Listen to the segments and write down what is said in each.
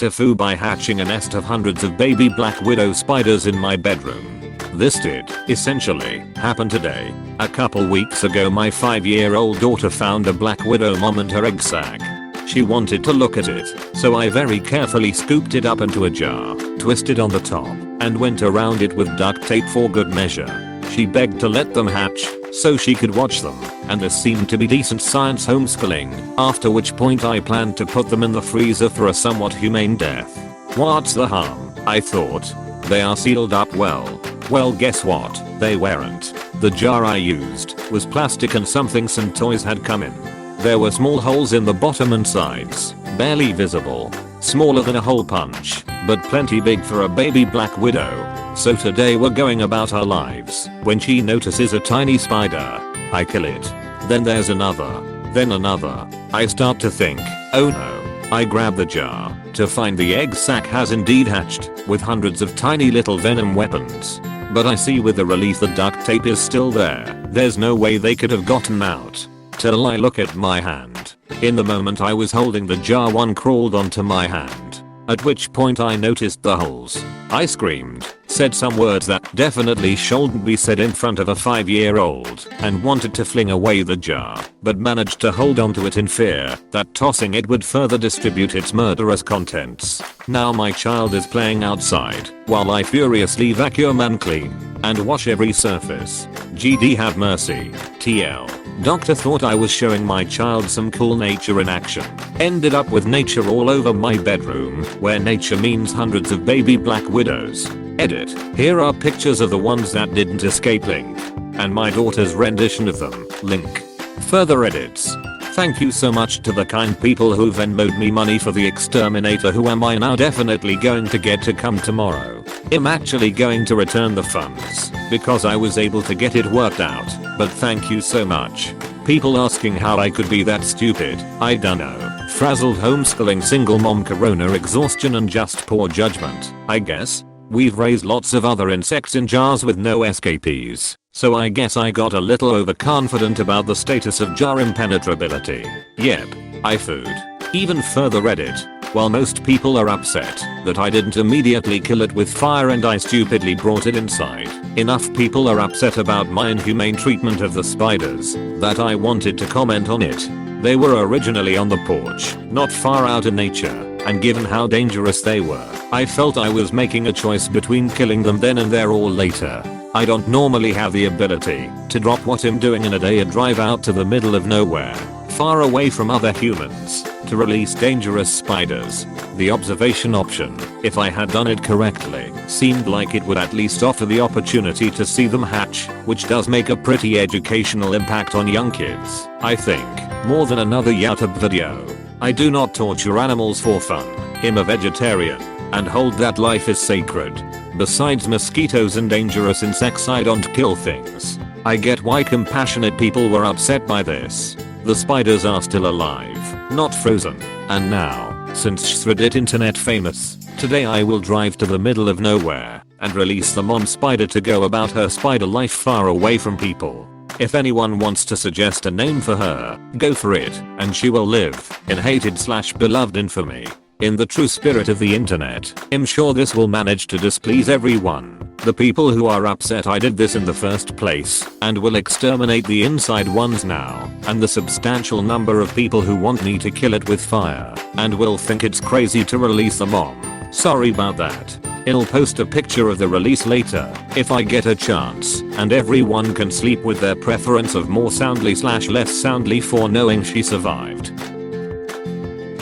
TIFU by hatching a nest of hundreds of baby black widow spiders in my bedroom. This did, essentially, happen today. A couple weeks ago my 5-year-old daughter found a black widow mom and her egg sac. She wanted to look at it, so I very carefully scooped it up into a jar, twisted on the top, and went around it with duct tape for good measure. She begged to let them hatch, so she could watch them, and this seemed to be decent science homeschooling, after which point I planned to put them in the freezer for a somewhat humane death. What's the harm, I thought. They are sealed up well. Well, guess what? They weren't. The jar I used was plastic and something some toys had come in. There were small holes in the bottom and sides, barely visible, smaller than a hole punch, but plenty big for a baby black widow. So today we're going about our lives. When she notices a tiny spider, I kill it. Then there's another. Then another. I start to think, oh no. I grab the jar to find the egg sac has indeed hatched with hundreds of tiny little venom weapons. But I see with the relief the duct tape is still there. There's no way they could have gotten out. Till I look at my hand. In the moment I was holding the jar, one crawled onto my hand. At which point I noticed the holes. I screamed, said some words that definitely shouldn't be said in front of a 5-year-old, and wanted to fling away the jar, but managed to hold onto it in fear that tossing it would further distribute its murderous contents. Now my child is playing outside, while I furiously vacuum and clean, and wash every surface. GD have mercy. TL. Doctor thought I was showing my child some cool nature in action. Ended up with nature all over my bedroom, where nature means hundreds of baby black widows. Edit. Here are pictures of the ones that didn't escape link. And my daughter's rendition of them, link. Further edits. Thank you so much to the kind people who Venmo'd me money for the exterminator. Who am I now definitely going to get to come tomorrow. I'm actually going to return the funds, because I was able to get it worked out, but thank you so much. People asking how I could be that stupid, I dunno. Frazzled homeschooling, single mom, corona, exhaustion and just poor judgment, I guess. We've raised lots of other insects in jars with no escapees, so I guess I got a little overconfident about the status of jar impenetrability. Yep, I food. Even further edit. While most people are upset that I didn't immediately kill it with fire and I stupidly brought it inside, enough people are upset about my inhumane treatment of the spiders that I wanted to comment on it. They were originally on the porch, not far out in nature, and given how dangerous they were, I felt I was making a choice between killing them then and there or later. I don't normally have the ability to drop what I'm doing in a day and drive out to the middle of nowhere, far away from other humans, to release dangerous spiders. The observation option, if I had done it correctly, seemed like it would at least offer the opportunity to see them hatch, which does make a pretty educational impact on young kids, I think, more than another YouTube video. I do not torture animals for fun. I'm a vegetarian, and hold that life is sacred. Besides mosquitoes and dangerous insects, I don't kill things. I get why compassionate people were upset by this. The spiders are still alive, not frozen. And now, since AskReddit internet famous, today I will drive to the middle of nowhere and release the mom spider to go about her spider life far away from people. If anyone wants to suggest a name for her, go for it, and she will live in hated/beloved infamy. In the true spirit of the internet, I'm sure this will manage to displease everyone. The people who are upset I did this in the first place, and will exterminate the inside ones now, and the substantial number of people who want me to kill it with fire, and will think it's crazy to release the mom. Sorry about that. I'll post a picture of the release later, if I get a chance, and everyone can sleep with their preference of more soundly/less soundly for knowing she survived.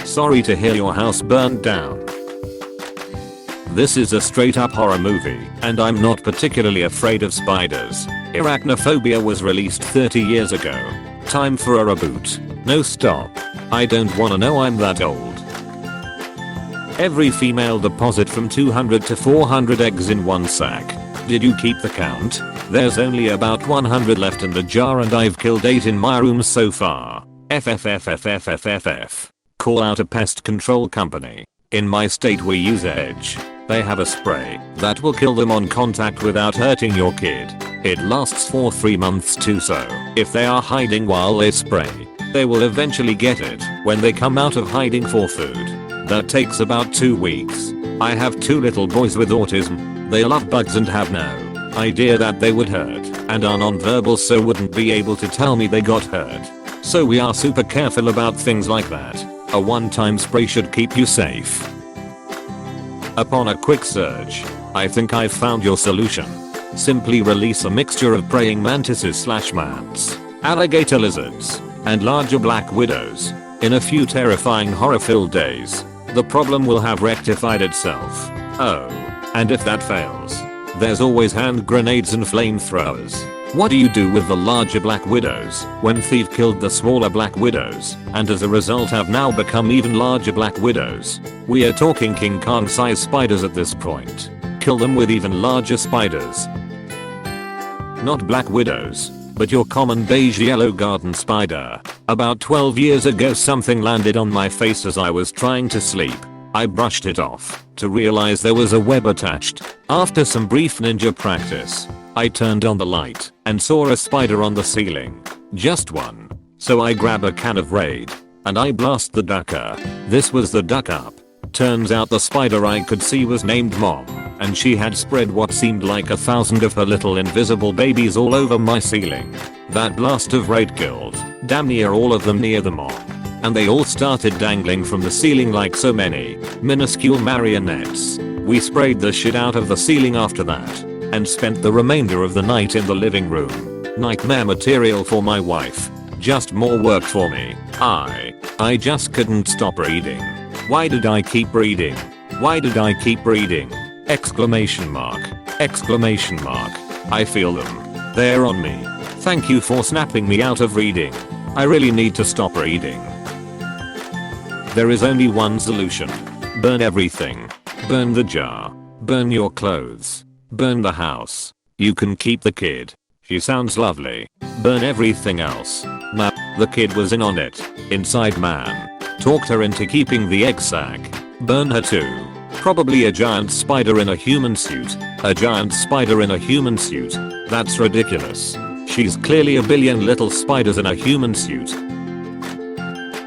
Sorry to hear your house burned down. This is a straight up horror movie, and I'm not particularly afraid of spiders. Arachnophobia was released 30 years ago. Time for a reboot. No, stop. I don't wanna know I'm that old. Every female deposit from 200 to 400 eggs in one sack. Did you keep the count? There's only about 100 left in the jar and I've killed 8 in my room so far. FFFFFFFF. Call out a pest control company. In my state we use Edge. They have a spray that will kill them on contact without hurting your kid. It lasts for 3 months too, so if they are hiding while they spray, they will eventually get it when they come out of hiding for food. That takes about 2 weeks. I have 2 little boys with autism. They love bugs and have no idea that they would hurt, and are non-verbal, so wouldn't be able to tell me they got hurt. So we are super careful about things like that. A one-time spray should keep you safe. Upon a quick search, I think I've found your solution. Simply release a mixture of praying mantises / mants, alligator lizards, and larger black widows. In a few terrifying horror-filled days, the problem will have rectified itself. Oh, and if that fails, there's always hand grenades and flamethrowers. What do you do with the larger black widows when Thief killed the smaller black widows and as a result have now become even larger black widows? We are talking King Kong size spiders at this point. Kill them with even larger spiders. Not black widows, but your common beige yellow garden spider. About 12 years ago something landed on my face as I was trying to sleep. I brushed it off to realize there was a web attached. After some brief ninja practice, I turned on the light and saw a spider on the ceiling. Just one. So I grab a can of Raid and I blast the ducker. This was the duck up. Turns out the spider I could see was named Mom, and she had spread what seemed like 1,000 of her little invisible babies all over my ceiling. That blast of Raid killed damn near all of them near the Mom, and they all started dangling from the ceiling like so many minuscule marionettes. We sprayed the shit out of the ceiling after that, and spent the remainder of the night in the living room. Nightmare material for my wife. Just more work for me. I just couldn't stop reading. Why did I keep reading? Why did I keep reading? Exclamation mark. Exclamation mark. I feel them. They're on me. Thank you for snapping me out of reading. I really need to stop reading. There is only one solution. Burn everything. Burn the jar. Burn your clothes. Burn the house. You can keep the kid. She sounds lovely. Burn everything else. Nah, the kid was in on it. Inside man. Talked her into keeping the egg sac. Burn her too. Probably a giant spider in a human suit. A giant spider in a human suit. That's ridiculous. She's clearly a billion little spiders in a human suit.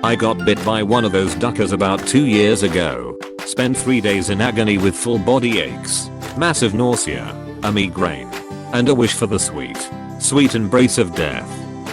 I got bit by one of those duckers about 2 years ago. Spent 3 days in agony with full body aches, massive nausea, a migraine, and a wish for the sweet embrace of death.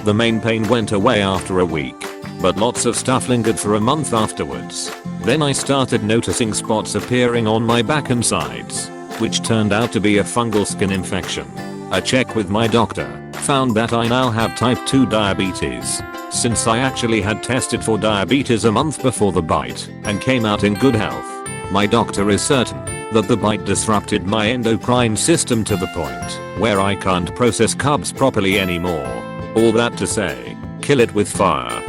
The main pain went away after a week, but lots of stuff lingered for a month afterwards. Then I started noticing spots appearing on my back and sides, which turned out to be a fungal skin infection. A check with my doctor found that I now have type 2 diabetes. Since I actually had tested for diabetes a month before the bite and came out in good health, my doctor is certain that the bite disrupted my endocrine system to the point where I can't process carbs properly anymore. All that to say, kill it with fire.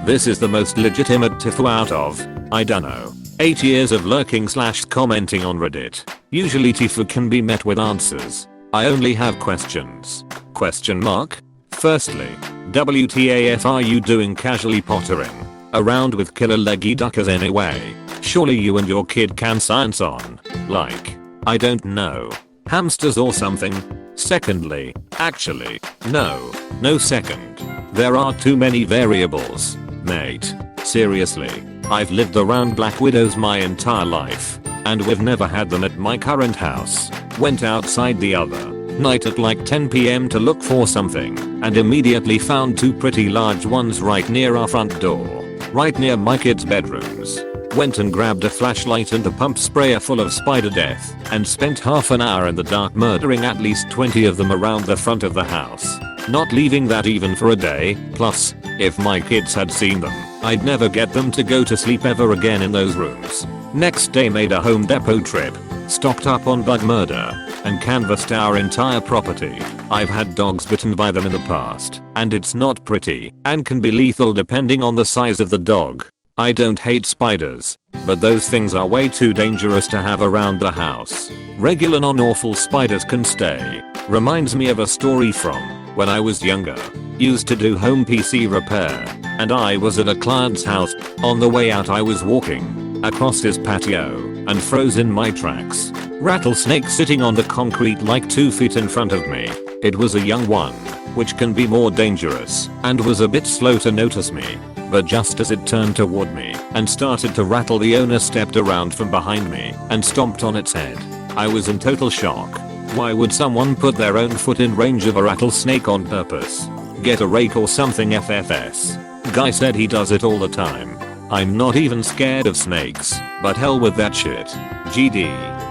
This is the most legitimate TIFU out of, I dunno, 8 years of lurking / commenting on Reddit. Usually TIFU can be met with answers. I only have questions. Question mark? Firstly, WTAF are you doing casually pottering around with killer leggy duckers anyway? Surely you and your kid can science on, like, I don't know, hamsters or something. Secondly, actually, no second. There are too many variables, mate. Seriously, I've lived around black widows my entire life, and we've never had them at my current house. Went outside the other night at like 10 PM to look for something, and immediately found 2 pretty large ones right near our front door, right near my kids' bedrooms. Went and grabbed a flashlight and a pump sprayer full of spider death, and spent half an hour in the dark murdering at least 20 of them around the front of the house. Not leaving that even for a day. Plus, if my kids had seen them, I'd never get them to go to sleep ever again in those rooms. Next day made a Home Depot trip, stocked up on bug murder, and canvassed our entire property. I've had dogs bitten by them in the past, and it's not pretty, and can be lethal depending on the size of the dog. I don't hate spiders, but those things are way too dangerous to have around the house. Regular non-awful spiders can stay. Reminds me of a story from when I was younger. Used to do home PC repair, and I was at a client's house. On the way out I was walking across his patio and froze in my tracks. Rattlesnake sitting on the concrete like 2 feet in front of me. It was a young one, which can be more dangerous, and was a bit slow to notice me. but just as it turned toward me and started to rattle, the owner stepped around from behind me and stomped on its head. I was in total shock. Why would someone put their own foot in range of a rattlesnake on purpose? Get a rake or something, FFS. Guy said he does it all the time. I'm not even scared of snakes, but hell with that shit. GD.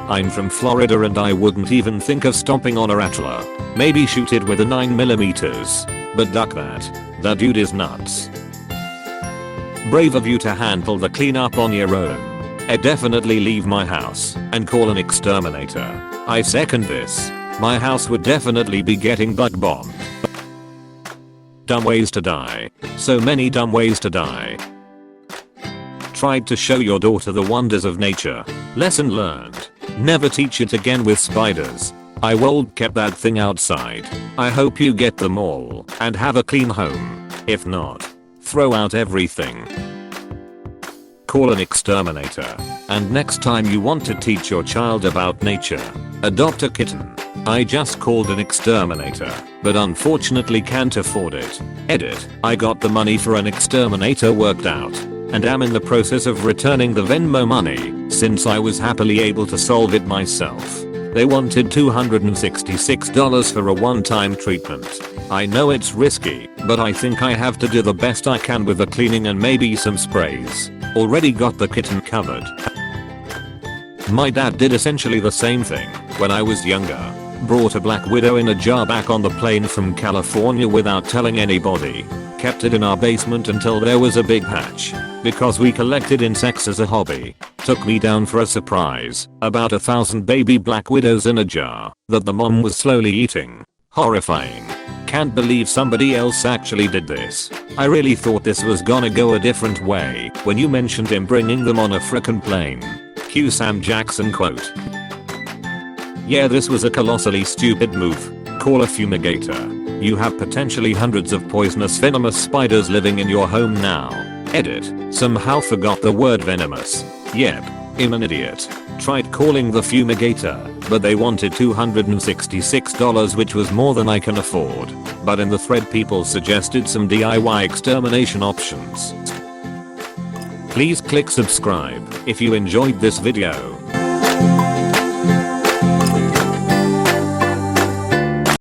I'm from Florida and I wouldn't even think of stomping on a rattler. Maybe shoot it with a 9mm, but duck that. That dude is nuts. Brave of you to handle the cleanup on your own. I'd definitely leave my house and call an exterminator. I second this. My house would definitely be getting bug bombed. Dumb ways to die. So many dumb ways to die. Tried to show your daughter the wonders of nature. Lesson learned. Never teach it again with spiders. I would kept that thing outside. I hope you get them all and have a clean home. If not, throw out everything. Call an exterminator. And next time you want to teach your child about nature, adopt a kitten. I just called an exterminator, but unfortunately can't afford it. Edit. I got the money for an exterminator worked out, and am in the process of returning the Venmo money, since I was happily able to solve it myself. They wanted $266 for a one-time treatment. I know it's risky, but I think I have to do the best I can with the cleaning and maybe some sprays. Already got the kitten covered. My dad did essentially the same thing when I was younger. Brought a black widow in a jar back on the plane from California without telling anybody. Kept it in our basement until there was a big hatch. Because we collected insects as a hobby. Took me down for a surprise. About 1,000 baby black widows in a jar that the mom was slowly eating. Horrifying. Can't believe somebody else actually did this. I really thought this was gonna go a different way when you mentioned him bringing them on a frickin' plane. Cue Sam Jackson quote. Yeah, this was a colossally stupid move. Call a fumigator. You have potentially hundreds of poisonous venomous spiders living in your home now. Edit. Somehow forgot the word venomous. Yep. I'm an idiot. Tried calling the fumigator, but they wanted $266, which was more than I can afford. But in the thread people suggested some DIY extermination options. Please click subscribe if you enjoyed this video.